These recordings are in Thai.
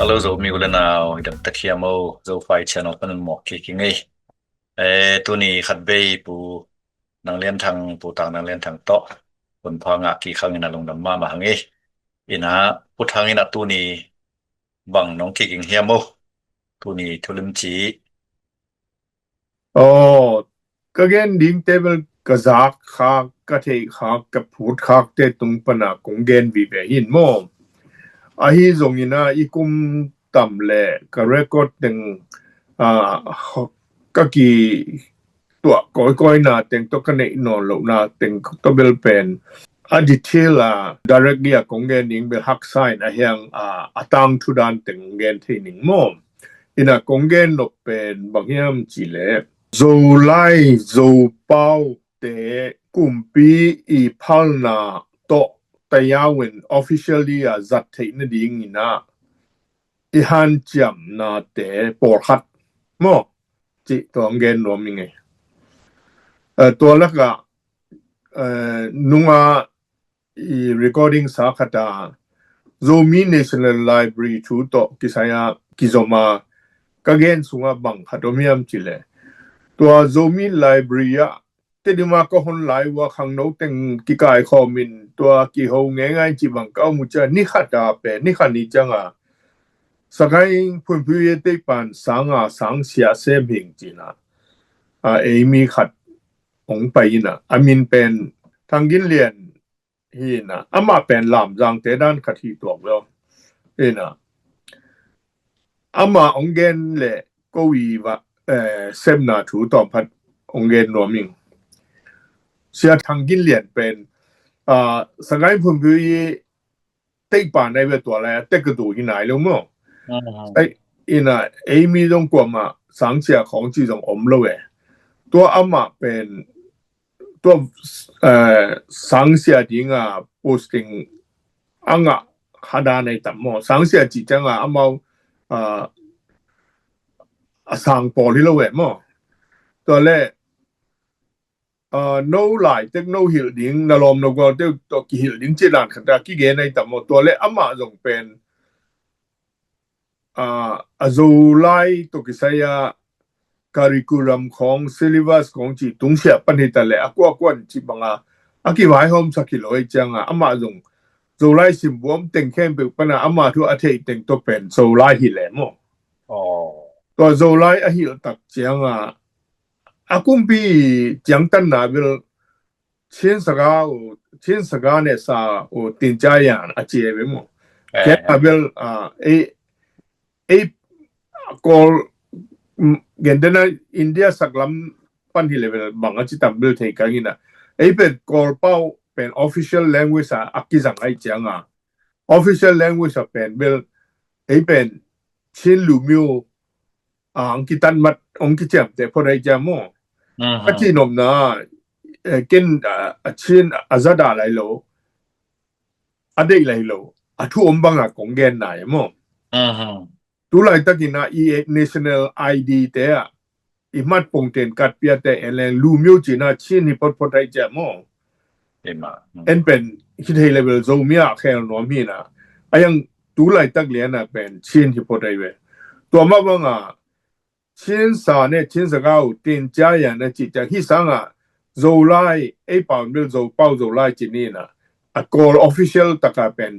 Hallo, zo miulenau idam takiamo zo fai channel panan mo kikingi. Tu ni khatbei pu nang lian thang pu tang nang lian thang to pun phanga ki khangina longdam ma ma hangi. Ina puthangina tu ni bang nong kiking hiamo. Tu ni thulim chi. Kagen ding table kazak khak kathe khak kaput khak te tung pana kongen vi be hin mo ahi zongina ikum tamle ka record teng ka ki tua koi na teng to kane no lo na teng to bel pen aditila directly a kongen ding be hak sign a hyang atang thudan teng gen thaining mo ina kongen no pen bangyam chile zo lai zo pau te kumpi I phalna to tayawin officially a zat theina ding ina I han cham na te por khat mo chi to ngen no mi nge to laka nunga I recording sa khata Zomi National Library thu to kisaya kizoma kagen sunga bang khadomiam chileตัวZomi Library te dima ko hon lai wa khang no teng ki kai kho min ตัวki ho nge ngai chi bang ka mu cha ni khata pe ni khani changa sakai phun phu ye te pan sanga sang sia se ming chi na mi khat ong pai na amin pen thangin lian hi na ama pen lam jang te dan khathi tok lo na ama ongen le ko wi wa semna thu tom phat ongen noming sia thangin lian pen sagai phum phu yi tai pa nai we to la te ka du hi nai lo mo ai ina mi dong kwa ma sang sia khong ji jong om lo we to ama pen to sang sia ding posting anga hada nai tam mo sang sia ji chang amao asang po li lo we mo to le no lai tek no hil ding na lom no go te to ki hil ding che lan khata ki ge nai tam mo to le ama jong pen azo lai to ki saya curriculum khong syllabus khong chi tung sia pan hi ta le akwa kwan chi banga aki wai hom sakiloi changa ama jong zo lai sim bom teng khem pe pana ama thu a thei teng to pen zo lai hi le mo to zo lai a hil tak changa akumpi jang tan na bil chen saga ne sa o tin cha yan a che be mo ke abel call gendena India saklam pan hi level banga chi tam bil thei ka ngina pe call pau pen official language akizang ai changa official language pen bil pen chin lu myo ang kitan mat ong ki chem te phorai jamo ati nom na ken chin azada lai lo adei lai lo athu ombanga kongen na mo tu lai takina national ID te imat pongten kat pia te elen lu myo china chin ni phorai jamo en pen hithei level zo mia khel no mi na ayang tu lai tak lian na pen chin hi phorai we to ma banga chin sa ne chin sa ga tin cha yan na chi cha hi sang zo lai pa mil zo pau zo lai chi ni na a call official taka pen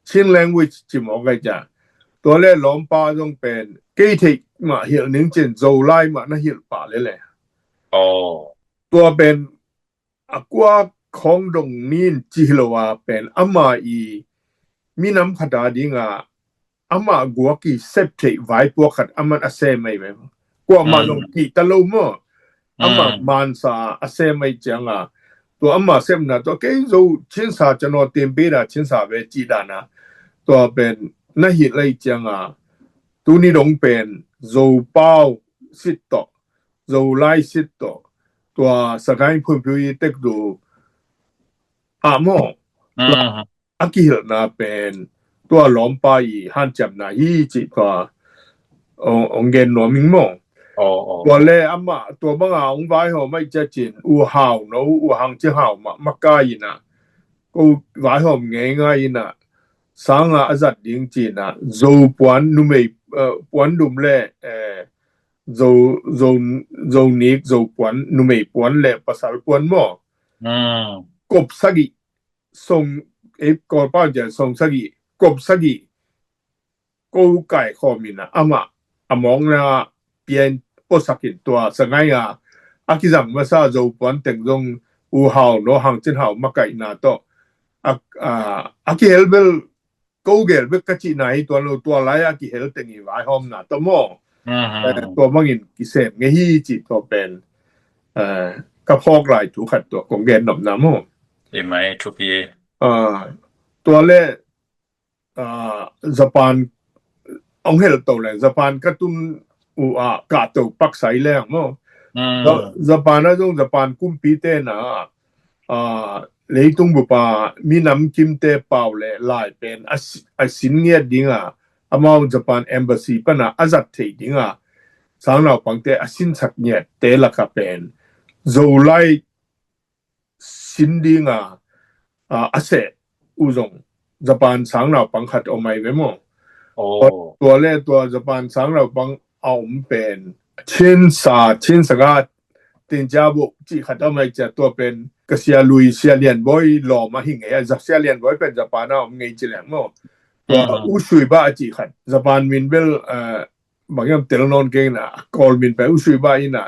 chin language chi mo ga ja to le lom pa jong pen ke thei ma hil ning chen zo lai ma na hil pa le to pen akwa khong dong nin chi lo wa pen ama mi nam khada dinga ama gwa ki sep thei vai po khat aman ase mai me kwa ma long ki talo mo ama man sa ase mai changa to ama sem na to ke zo chin sa chano tin be da chin sa be chi da na to pen na hi lai changa tu ni dong pen zo pau sit to zo lai sit to to sakai phun phu yi tek du mo akil na pen to lom pa yi han cham na hi chi to ongen no ming mo to le ama to banga ong vai ho mai cha chin u hao no u hang chi hao ma ka yi na ko vai ho nge nga yi na sanga azat ding chi na zo puan nu mei puan dum le zo nik zo puan nu mei puan le pasal puan mo kop sagi song ko pa ja song sagi kop sagi ko kai khomina ama among na pian posakin tua sangai akizang masa zo puan teng dong u hao no hang chen hao makai na to akihelbel ko gel be kachi nai tua lai aki hel tengi vai hom na to moตัวmangin kisem nge hi chi to pen ka phok lai tu khat to kong gen nop na mo e mai tu pi ตัวเลJapan องเฮลโตเลย Japan กะตุนอูกะโตปักไสแรงmo Japan นะจง Japan กุมปีเตนะเลยตุงบุปามีน้ำกิมเตเป่าเลยลายเป็นสินเงียดดิงamong Japan embassy ปะนะอาจัดเทดิงสางเราปังเตสินสักเงียดเตละกะเป็นโซไลสินดิงอาเซอุจง Japan สางเราปังขัดเอาไม่ไว้มตัวเลตัว Japan สางเราปังเอาเป็นชินสกาตินจาบุจิขัดเอาไม่จะตัวเป็นกเสียลุยเสียเลียนบอยหล่อมาหิงไงจากเสียเลียนบอยเป็น Japan เอาไงจิแหลงมั้งตัวอุชุยบ้าจิขัด Japan มินเบลบางอย่างเตลนอนเก่งนะกอลมินไปอุชุยบ้าอินะ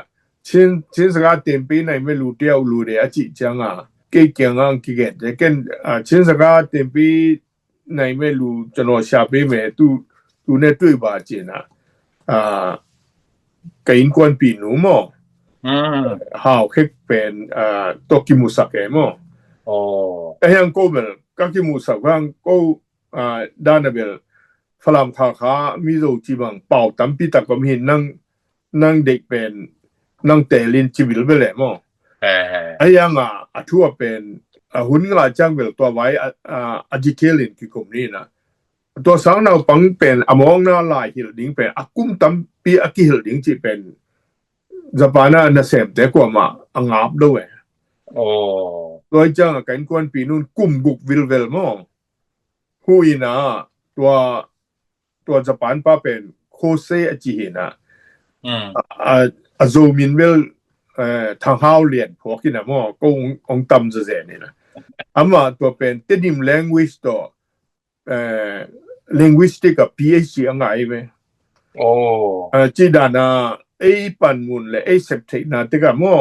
ชินสกาเต็มปีในไม่รู้เดียวรู้เดียจิจังเก่งกี่เก่งแต่กันชินสกาเต็มปีในไม่รู้จะนอชาปีเมตูเนี่ยด้วยบ้าจินะกินกวนปีหนูมั้งหาวเค็กเป็นโตกิมุสักเอมั้งแต่ยังโกเบลก็กิมุสักว่าก็ด้านเบลฝรั่งขามีโรจีบังเป่าตั้มปีตะก็มีนั่งเด็กเป็นนั่งเตลินจิบิลเบลแหละมั้งไอ้ยังทั่วเป็นหุ่นกระจังเบลตัวไว้จิเทลินคือคมนี้นะตัวสางเราปังเป็นมองหน้าลายหิลดิ้งเป็นกุ้มตั้มปีกิหิลดิ้งจีเป็นJapan น่ะเสมแต่กว่ามางับด้วยตัวจังกันกวนปีนู้นกุมกุกวิลเวลมั้งฮูอินะตัว Japan ป้าเป็นโคเซอจิหินะโซมินเวลทางฮาวเลียนพวกนี้นะมั้งก็องตำจะนี่นะมาตัวเป็นเทนิม language ตัวlinguistic กับ PhD อังไงไหมจีดานะไอ้ปันมุนเลยไอ้เซปเทนะแต่ก็มั้ง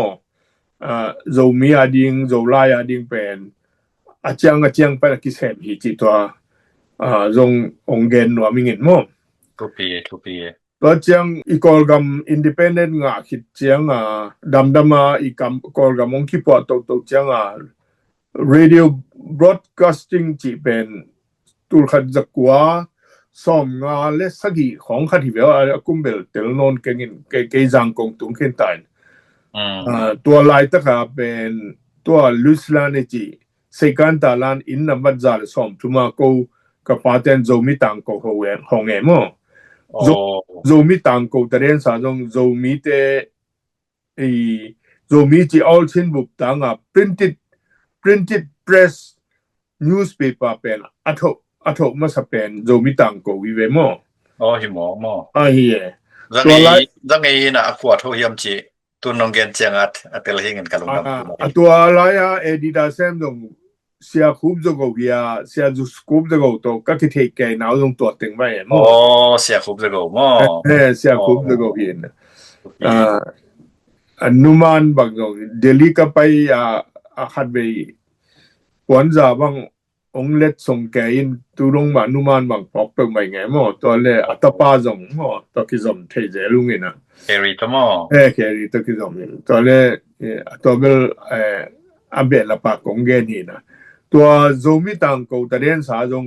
โซมีดิงโซไลดิงเป็นอาจารย์ไปละกิเซมฮิจิตัวองเกนว่ามีเงินมั้งทุปีตัวจังอีกอลกัมอินดิเพนเดนต์คิดจังดำมาอีกอลกัมองคิปอตัวจังradio broadcasting จีเป็นตุลขัดจักว่าสอมงานและสกีของขัดที่เวลกุมเบลเตลนอนเก่งเกจังกงตุงเข็นตายตัวลายตะขาเป็นตัวลุสลานจีเซกันตาลานอินนับบัดจาลสอมทุมาโกกับปาเทนโซมิตังโกโฮเวนฮงเอมโซมิตังโกตะเรนซาจงโซมิเตโซมิจีออลชินบุกตังprinted press newspaper เป็นอัฐมาสเป็นโซมิตังโกวิเวมหิมอเฮียจังไงนะขวดโทเฮียมจีตุนนงเกนเจียงเตลเฮงกันกะลงนำตัวลายเอดิดาเซมดงเสียคูบจงกยาเสียจุสคูบจงโตก็คิดเกนาวจงตัวตึงไว้เสียคูบจงมเสียคูบจงเฮียนนุมานบักจงเดลีก็ไปขัดไปวันจาบังองเล็ดส่งแกอินตุลงมานุมานบังปอกเปิงไปไงมั้งตัวเลอัตปาจงตัวคิดจงเทเจลุงนี่นะแครีตมั้งแครีตัวคิดจงตัวเลตัวเบลอันเบลละปากของแกนี่นะตัวโซมิตังโกตะเรนสาจง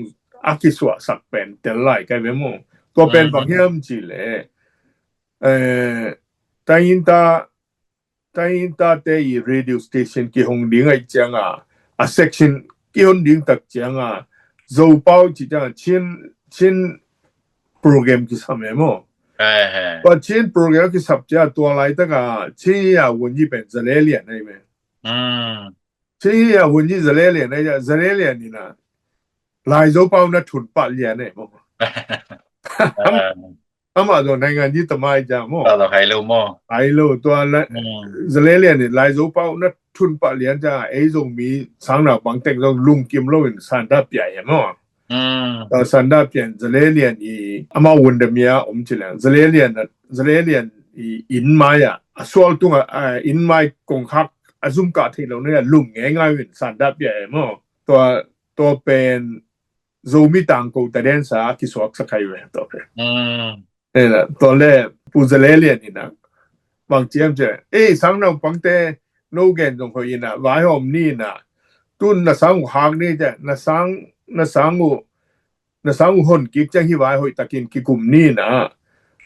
อากิสวะสักเป็นเตลไลกันเวมั้งตัวเป็นบางอย่างจีเลยตายินตาเตย radio station ที่หงดิ้งไอจังsection ที่หงดิ้งตักจังโซเป้าจีจังชินโปรแกรมที่ทำเองมั้งว่าชินโปรแกรมที่สับจ้าตัวอะไรตั้งชินยาวันยี่เป็นจะเลี้ยนได้ไหมชินยาวันยี่จะเลี้ยนได้จะเลี้ยนนี่นะ หลายโซเปานะทุนปะเลียเนี่ยมama do နိုင်ငံကြီးတမိုင်းကြမော เราให้รู้มั้ง ไอ้โลตัวละซะเลเลียนนี่หลายโซเปานะทุนปะเลียนจ้าไอ้ซงมีสังนาบังเต็งซงลุงกิมโลอินสันดาเปียมอสันดาเปียนซะเลเลียนอีอามาวนเดเมียจิลังซะเลเลียนอีอินมายะอสวลตุงอินมายกงคักอซุมกะที่เราเนี่ยลุงง่ายๆวินสันดาเปียมอตัวเป็นโซมิตังโกตะเดนซาที่สวกสักไคเวตัวเป็นล่ะตัวแรกปูซะเลเลียนนี่นะบางเจียมเจสังนาปังเตโนเกนจงคอยนะวายหอมนี่นะตุนนะสังหางนี่จะนะสังหนกิกจังฮิวายหอยตะกินกิกุมนี่นะ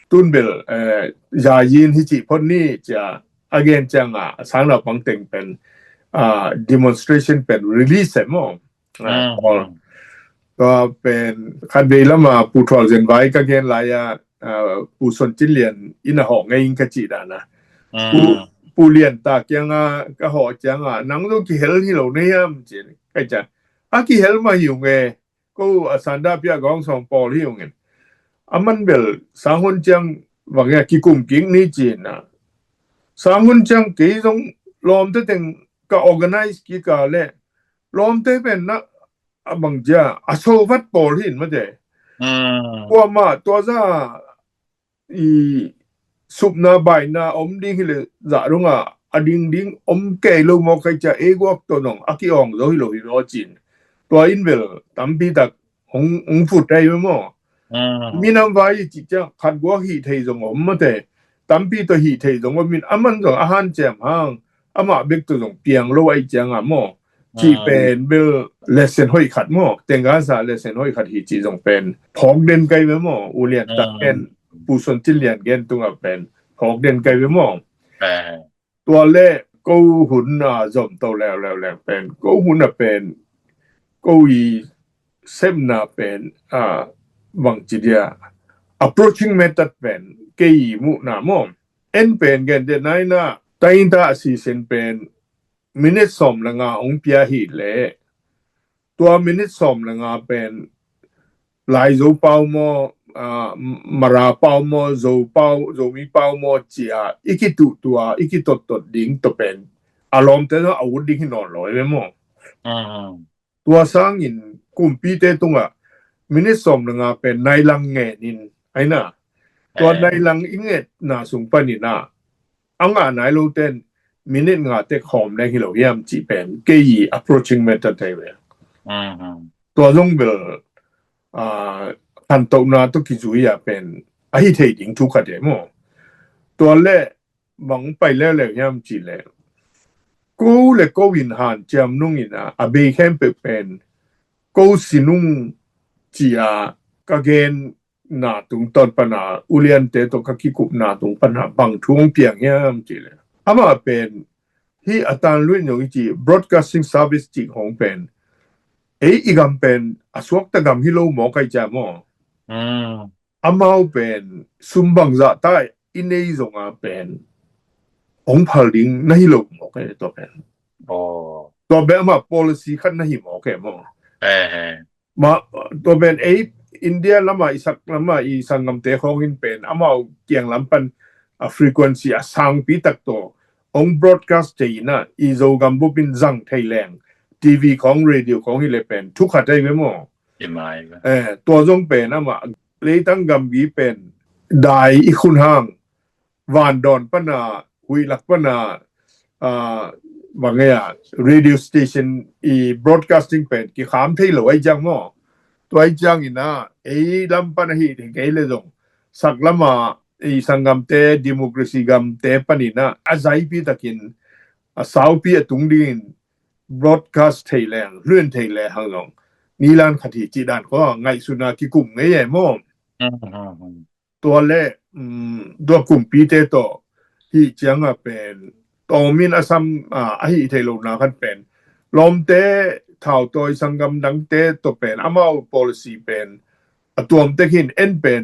ตุนเบลยายินฮิจิพนนี่จะ again จังสังนาปังเต็งเป็นdemonstration เป็น release มอก็เป็นคันเบลมาปูทรอลเซนไว้ก็เกนหลายปูสนจิเลียนอินะหองไงอิงกะจิดานะปูเลียนตากยังก็หอจังนังโลกิเฮลที่เราเนี่ยมจิไกจะกิเฮลมาอยู่ไงก็สันดาเปียกองสองปอที่อยู่ไงมันเบลสังหนจังว่าไงกิกุมกิงนี่จินะสังหนจังกี่จงล้อมเตตึงก็ organize กี่กะแลล้อมเตเป็นนะบางจ้าอโศวัดปอที่มาเด้ว่ามาตัวซะอีสุบนาบายนาอมดิ้งเลยจารงอดิ้งอมเกลมอไกจะเอกวกตัวนองอกิองโลฮิโลฮิโรจินตัวอินเวลตัมปีตักหงฟุดได้มั้งมีน้ำไว้จิจะขัดกว่าฮีเทจงอมมาแต่ตัมปีตัวฮีเทจงว่ามีมันจงอาหารแจ่มห้างมาเบกตัวจงเปียงโลไอจังมั้งที่เป็นเบลเลเซนห้อยขัดมั้งแต่งกาซาเลเซนห้อยขัดฮีจีจงเป็นพอกเด่นไกมั้งอุเลียนตะเกนปูสนจิเลียนเกนตุงเป็นพอกเด่นไกมั้งตัวเลขกูหุ่นจอมโตแล้วเป็นกูหุ่นเป็นกูอีเซมนาเป็นวังจิเดีย approaching method เป็นเกี่ยมุนามอมเป็นเกนเดนไนนะตาอินตาซีเซนเป็นมินิสอมละงาองเปียหิเลตัวมินิสอมละงาเป็นหลายโซเปาโมมาราเปาโมโซมีเปาโมจีอีกิตุตัวอีกิตดดิ้งตัวเป็นอารมณ์แต่ว่าอาวุธดิ้งนอนลอยไปมั้งตัวสร้างอินกุมปีเตตุงมินิสอมละงาเป็นในลังเงนินไอ้น่ะตัวในลังอิงเงน่าสูงปานิน่ะไหนโลเตนมินิงาเตคอมได้ฮิโลยามจีเป็นเกี่ย approaching method ได้เว้ยตัวจงเบลทันตนาตุกิจุยเป็นไอ้เทดิงทุกข์เดมตัวแรกบังไปแล้วยามจีแล้วกูเลโกวินหานจำนุ่งอินะอเบแคมเป็นกูสินุ่งจีกะเกนนาตุงตอนปนาอุเลียนเตตกกิกุนาตุงปนาบังทุงเปียงยามจีแล้วมาเป็นที่อาจารย์ลุยอย่างจี broadcasting service จีของเป็นอีกำเป็นอสวกตะกำฮิโลหมอไกจามอมาเป็นซุมบังจะใต้อินเนยจงเป็นองพลิงนฮิโลหมอไกตัวเป็นตัวเป็นมา policy ขันนฮิหมอไกมั้งมาตัวเป็นอินเดียละมาอีสังกำเตะของอินเป็นมาเกี่ยงลำปันfrequency สังปีตักตัวอง broadcast จีน่ะอีโซกัมบุปินจังไทยแลนด์ทีวีของเรดิโอของฮิเลเป็นทุกขัดได้ไหมมั้งตัวจงเป็นมาเลยตั้งกัมบีเป็นได้อีคุณห้างวานดอนปนาหุยลักปนาบางอย่าง radio station อี broadcasting เป็นกี่ขามไทยหรือไอ้จังมั้งตัวไอ้จังอีน่ะลำปันฮีถึงไอ้เลยจงสักละมาสังกัมเตดิโมคราซีกัมเตปนินะอาศัยปีตะกินสาวปีตุงดิน broadcast ไทยแลนด์เลื่อนไทยแลนด์ฮังลงนี่ลานคติจีดานก็ไงสุนากิกุมไงมั้งตัวเลตัวกลุ่มปีเตโตที่จังเป็นตอมินอซัมไอไทยโลนาคันเป็นลมเตท่าวตัวสังกัมดังเตตัวเป็นอามา policy เป็นตัวมเตกินเป็น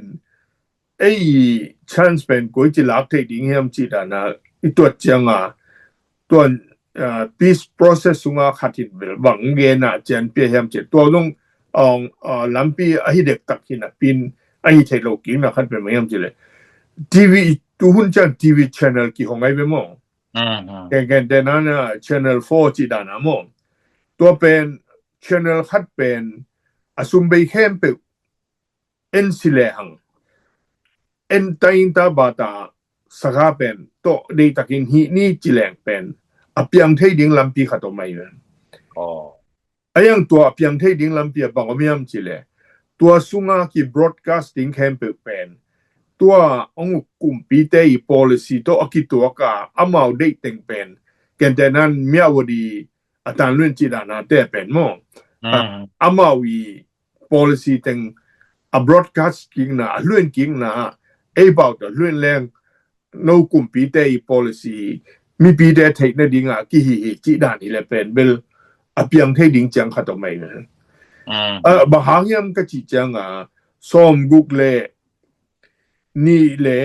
chance เป็นกูจะลักเทดิ้งเฮียมจีดานะตัวจังตัวpeace process สุงขัดหินเบลบังเกนะเจนเปียเฮียมจีตัวลง lampi ahi dek takina pin ahi thelo king na khat pe mayam jile TV tu hun chan TV channel ki hongai be mo gen denana channel 4 chi dana mo ตัวเป็น channel คัดเป็นอสุมไปแค่เป็นเอ็นสิเลหังเอ็นตาอินตาบาตาสกาเป็นโตได้ตักินฮีนี่จิแหลงเป็นอเปียงเทดิงลำปีขัดตัวไม่เป็นไอ้ยังตัวอเปียงเทดิงลำปีบางก็ไม่ยอมจิเลตัวสุงากี broadcasting แค่เป็นตัวองค์กลุ่มปีเตย policy ตัวอกิตัวกาอามาได้เต็งเป็นกันแต่นั้นเมียวดีอาจารย์เรื่องจีดานาแต่เป็นมองอามาวี policy เต็ง broadcasting นะเรื่องจริงนะabout เรื่องแรงโนกลุ่มปีเตย policy มีปีเตยเทคนิคดิ่งอ่ะกี่จีดานี่แหละเป็นเบลอเปียงเทดิ่งจังขัดตัวไม่นะบางอย่างยังก็จีจังอ่ะซ้อมกุกเล่นี่เล่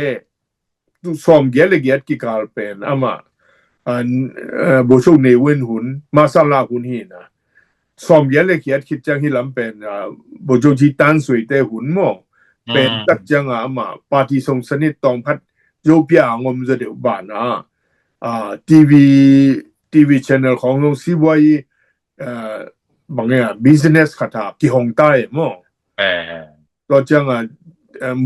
ซ้อมเยอะเลยกี่กาลเป็นอามาบ่ชกในเว้นหุ่นมาซาลาหุ่นหินะซ้อมเยอะเลยคิดจังที่ลำเป็นบ่ชกที่ตันสวยแต่หุ่นหม้อเป็นตักจังมาปาร์ตี้ส่งสนิทตองพัดโยเปียงอมจะเดี๋ยวบ้านTV channel ของน้องซีบอยบางอย่าง business ขัดที่ฮ่องใต้หม้อก็จัง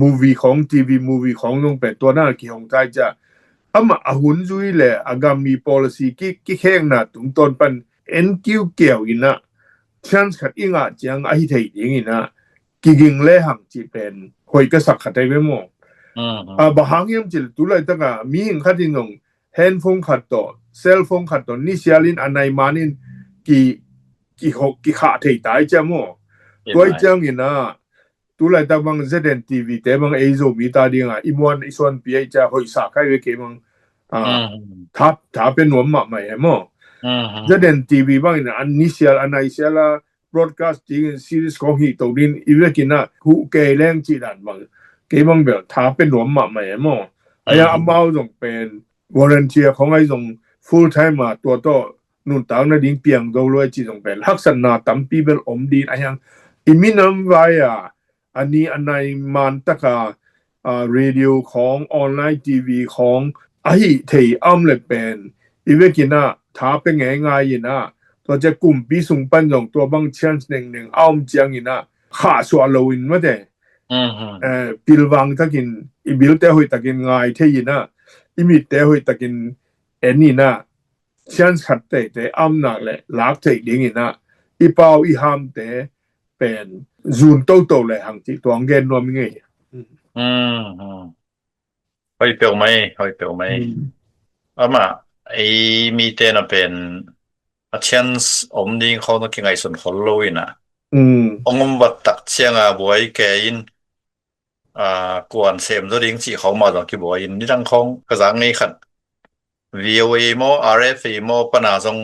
movie ของ TV movie ของน้องเป็นตัวนั้นที่ฮ่องใต้จะama ahun zui le agami policy ki kheng na tung ton pan NQ keu ina chance khat inga chang a hi thei ding ina ki ging le hang chi pen hoi ka sak khatai be mo ba hang yam chil tu lai ta ga mi hing khatin nong handphone khat to cell phone khat to ni sialin anai manin ki kha thei tai cha mo toi chang ina tu lai ta bang ZNTV te bang Azo mi ta dinga imwan ison pi cha hoi sa kai we ke bang taเป็นหนวมมาใหม่หมอZNTVบางอันนี้เสียอันไหนเสียละ broadcasting series ของฮีตรงนี้อีเวกินะฮูเกแรงจีดันบางเกบางแบบถ้าเป็นหนวมมาใหม่หมอไอ้อามาต้องเป็น volunteer ของไอ้ส่ง full time มาตัวโตนุ่นตางนะดิ้งเปียงโดรวยจีต้องเป็นลักษณะตั้มปีเป็นอมดีไอ้ยังอิมินำไว้อันนี้อันไหนมันตะกาradio ของออนไลน์ TV ของไอ้เทอ้ำเลยเป็นอีเวกินะถ้าเป็นง่ายๆนะตัวจะกลุ่มปีสุงปันของตัวบางเช่นหนึ่งอ้อมเจียงนะข้าส่วนเราอินมาแต่ปิลวังตะกินอีบิลแต่หอยตะกินง่ายเทีนะอีมิดแต่หอยตะกินนี่นะเช่นขัดแต่อ้ำหนักเลยลักเทดิ่งนะอีเปาอีหามแต่เป็นซูนโตเลยหังที่ตัวเงินรวมไงหอยเปียวไหมมาไอ้มีแต่น่ะเป็นa chance อมดิงเขาต้องกินไงส่วนคนลุยนะองค์วัดตักเชียงบวยแกอินกวนเสมตัวดิ้งที่เขามาต้องกิบวยอินนี่ทั้งของกระสังนี้ขัด VOA โม RFA โมปนาทรง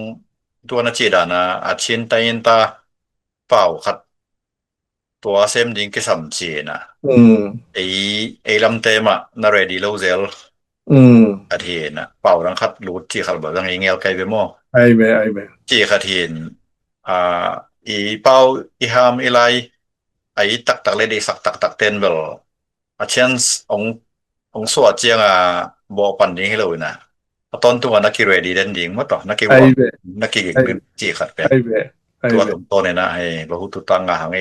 ตัวนักจีดานะอาชินตายินตาเป่าขัดตัวเสมดิ้งกิสัมจีนะไอ้ลำเต็มน่าเรดีโลเซลอาทิตย์นะเป่ารังคัดรูดที่เขาบอกว่าไงเงี้ยไกลไปมั่วไอ้เบที่อาทิตย์อีเป่าอีหามอีไลไอ้ตักเลยดีสักตักเต้นเบลอาเช่นองสวดเจียงบ่ปันนี้ให้เลยนะตอนตัวนักกีฬาดีเด่นดิ่งมั้งต่อนักกีฬานักกีฬาจีขัดเป็นตัวตรงโตเนี่ยนะให้บ่ฮู้ตุตังหาง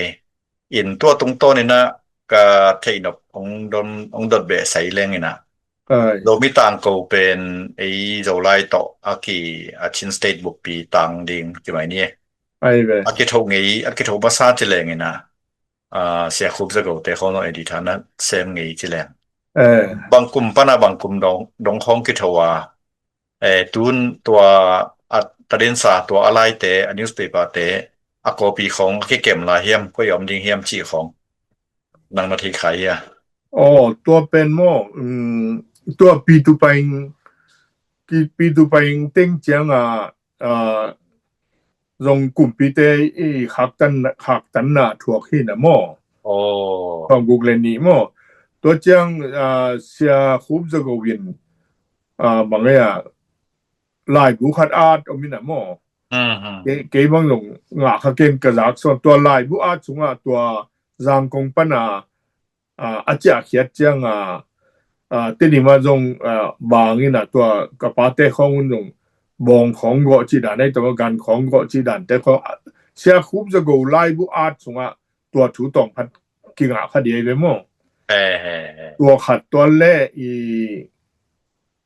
อินตัวตรงโตเนี่ยนะก็เทนบองดดเบใส่แรงนี่นะโดมีต่างก็เป็นไอ้เจ้าไล่ต่ออาชินสเตทบุกปีต่างดิ่งที่ไหนนี่อากิโทงี้อากิโทภาษาจิแรงนี่นะเสียคุบจะก็แต่เขาโนเอดิทานะเซมงี้จิแรงบางกลุ่มปะนะบางกลุ่มดงของกิโทว่าตุนตัวตะเดนสาตัวอะไรแต่นิวส์เพเปอร์แต่อากอปีของเก็มลาเฮียมก็ยอมดิ่งเฮียมจีของนังนาทีขายตัวเป็นหม้อตัวปีตุไปเต็งเจียงรงกลุ่มปีเตหักตันน่ะถั่วขี้น่ะหม้อของกุกเลนี่หม้อตัวเจียงเสียคุบจะก็วินบางอย่างหลายกูขัดอาดอมิน่ะหม้อ เกบังลงงาคะเกนกะจักส่วนตัวลายบุอาจุงตัวจางกงปนาอาจจะเขียดจังตินิมาจงบางนี่นะตัวกะปาเตของลงบองของก็จิดานในตัวกันของก็จิดานแต่เขาเสียคุบจะgoลายบุอาจุงตัวถูตองพัดกิงคดีไปมั้งตัวขัดตัวแล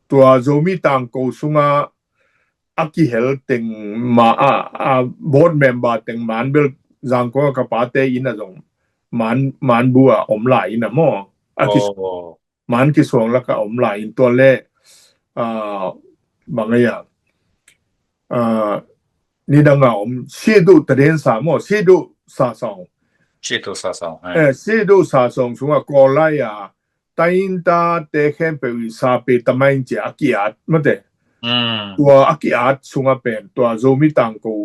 ตัวโจมีตังโกสุงaki hel teng ma board member teng man bel jang ko ka pa te in a jong man bua om lai in a mo aki man ki song la ka om lai in to le bangaya ni da nga om si du tren sa mo si du sa song si du sa song sunga ko la ya tain ta te khem pe sa pe tamain je aki at mo teตัวอากิอาสุงเป็นตัวโจมิตังกู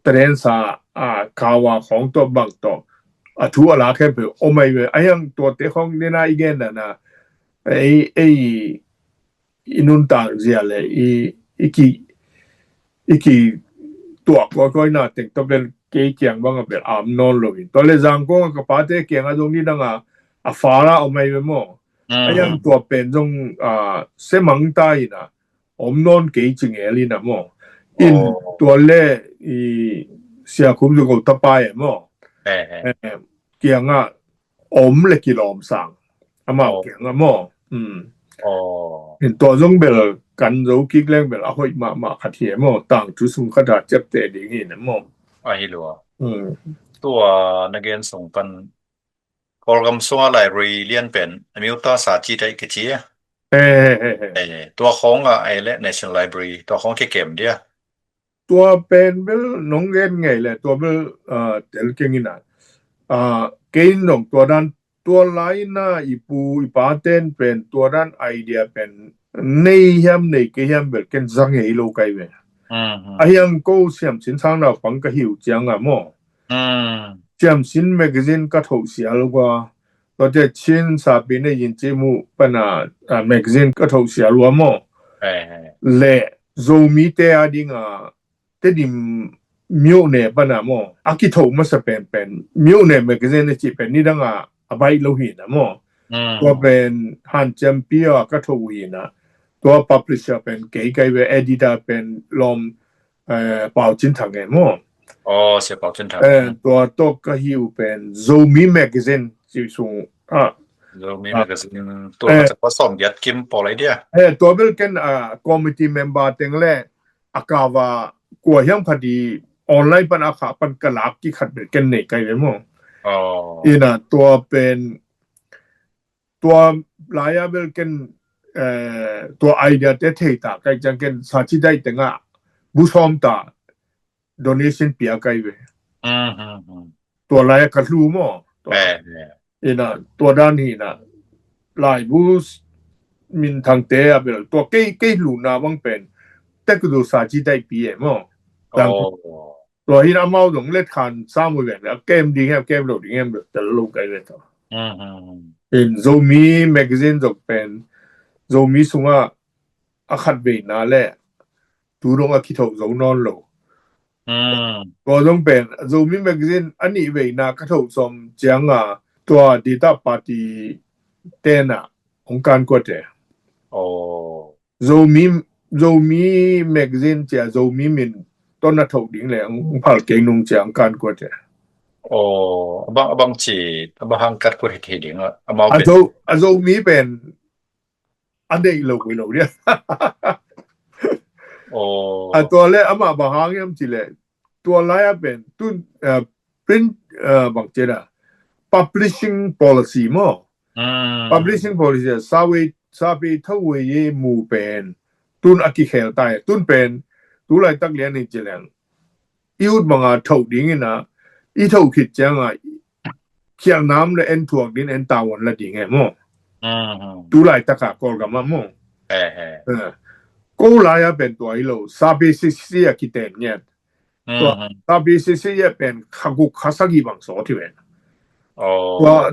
เทรนซาคาวาของตัวบังตัวทัวลาแค่เปโอไม่เวไอ้ยังตัวเตของนี่นะอีกนะไอ้อินุนตังเสียเลยอีกีตัวก็น่าติงตัวเป็นเกี่ยงบ้างเป็นอามนอนเลยตัวเลยจังก็กับปาเตเกี่ยงตรงนี้ดังฟาราโอไม่เวมั้งไอ้ยังตัวเป็นตรงเสมังใต้นะomnon ke chingeli na mo in to le sia kum ju ko tapai mo kianga le kilom sang ama kianga mo in to jong bel kan zo kik leng bel a hoi ma khathie mo tang chu sung khada chep te ding ni na mo hi lo ตัวนักเรียนส่งปันโปรแกรมส่งไลบรารีเรียนเป็นมีอุตสาหจิตได้กี่ทีตัวของไอ้และ National Library ตัวของที่เก็บเดียตัวเป็นเบลน้องเรียนไงแหละตัวเบลเตลเก่งนี่นะเก่งน้องตัวด้านตัวไลน์น่ะอีปูอีปาเต้นเป็นตัวด้านไอเดียเป็นในยามในเกี่ยมเบลเก่งจังไงโลกไกเวไอ้ยังก็เสียมสินทางเราฟังก็หิวจังมั้งเสียมสินแมกกาซีนก็ถูกเสียแล้วว่าตัวเจ้าชินสาบินในยินจิมุปนาแมกกาซีนก็ถูกเสียรัวมั้งเล่โจมีเตอดิงเตดิมมิวเนปนามั้งอากิถูกมาสเปนเป็นมิวเนแมกกาซีนในจีเป็นนี่ดังอบายโลหินะมั้งตัวเป็นฮันแชมเปียก็ถูกหินะตัวพับลิชเชอร์เป็นเก๋ไก่เวเอดิตาเป็นลมเป่าจินถังไงมั้งเสียเป่าจินถังตัวโตก็หิวเป็นโจมีแมกกาซีนจิซุงเรามีแมกกาซีนตัวจะผสมยัดกิมปออะไรเดียตัวเบลกันcommittee member เต็งแลอากาวากลัวยังคดีออนไลน์ปันอาขาปันกะลากที่ขัดเบลกันในไกลเลยมั้งน่ะตัวเป็นตัวหลายเบลกันตัวไอเดียเทตาไกจังกันสาธิตได้แต่งบุษอมตา donation เปียไกเวตัวหลายกะรู้มั้งน่ะตัวด้านนี้น่ะหลายบุษมินทางเตะเบลตัวเก้ลูนาวังเป็นแต่ก็ดูสาธิตได้ปีมั้งตัวที่น้ำเมาตรงเล็ดคัน3มื้อแล้วเกมดีแฮเกมโหลดดีแฮแต่ลงไกลเลยต่อโจมีแมกกาซีนจกเป็นโจมีสุงขัดเวนาแหละดูลงคิดถูกโจนอนโลก็ต้องเป็นโจมีแมกกาซีนอันนี้เวนากระถูกสมจังตัวดีต้าปาร์ตี้เต้นองค์การกวดเจโจมีแมกกาซีนเจ้าโจมีมินต้นน่ะถูกดิ่งเลยองค์พาเก่งนงจังการกวดเจบางจีบางกัดกวดเฮ็ดดิ่งมาเป็นโจมีเป็นอันเดียวโลเนี่ยตัวแรกบางหางยังจิเลยตัวแรกเป็นตุนprint บางเจดpublishing policy มั้งpublishing policy ซาเวทเวยหมู่เป็นตุนอากิเขลใต้ตุนเป็นตุไลตักเรียนในเจริญอีอุดบางถูกดิ่งนะอีถูกคิดจังเขียนน้ำเลยเอ็นถ่วงดินเอ็นตาวันละดิ่งไงมั้งตุไลตักกอลกับมั้งกูไลเป็นตัวอีโลซาเบซิซิยคิดเต็มเนี่ยตัวซาเบซิซิยเป็นขักุคาซากิบังโซที่เป็น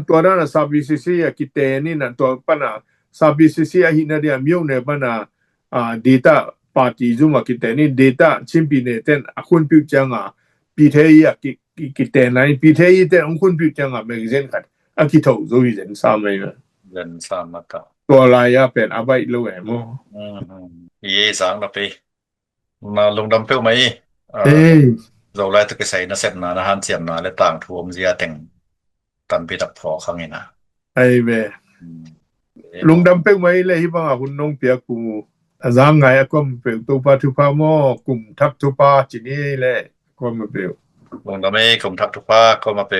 ตัวนั้นซาเบซิซิยคิดเต็มนี่นั่นตัวปัญหาซาเบซิซิยหินาเดียมิวเนี่ยปัญหาดีต้า party zuma kita ni data chimpi ne ten akun piu changa pithei ya ki ten nai pithei ten akun piu changa magazine khat akithau zo hi zen sa mai na เงินสามมาตา to la ya pen abai lo e mo เยสางละไปมาลงดำเป้าไหมเราไล่ตะกใส่นะเสร็จนะหันเสียมนะและต่างทวมเสียแต่งตันไปดับพอครั้งนี้นะ ai be lung dam pe mai le hi ba hun nong pia ku azang ngai akom pe to pa thu pa mo kum thak thu pa chi ni le kom pe ลงดำไม่กรมทัพทุกภาคก็มาเปล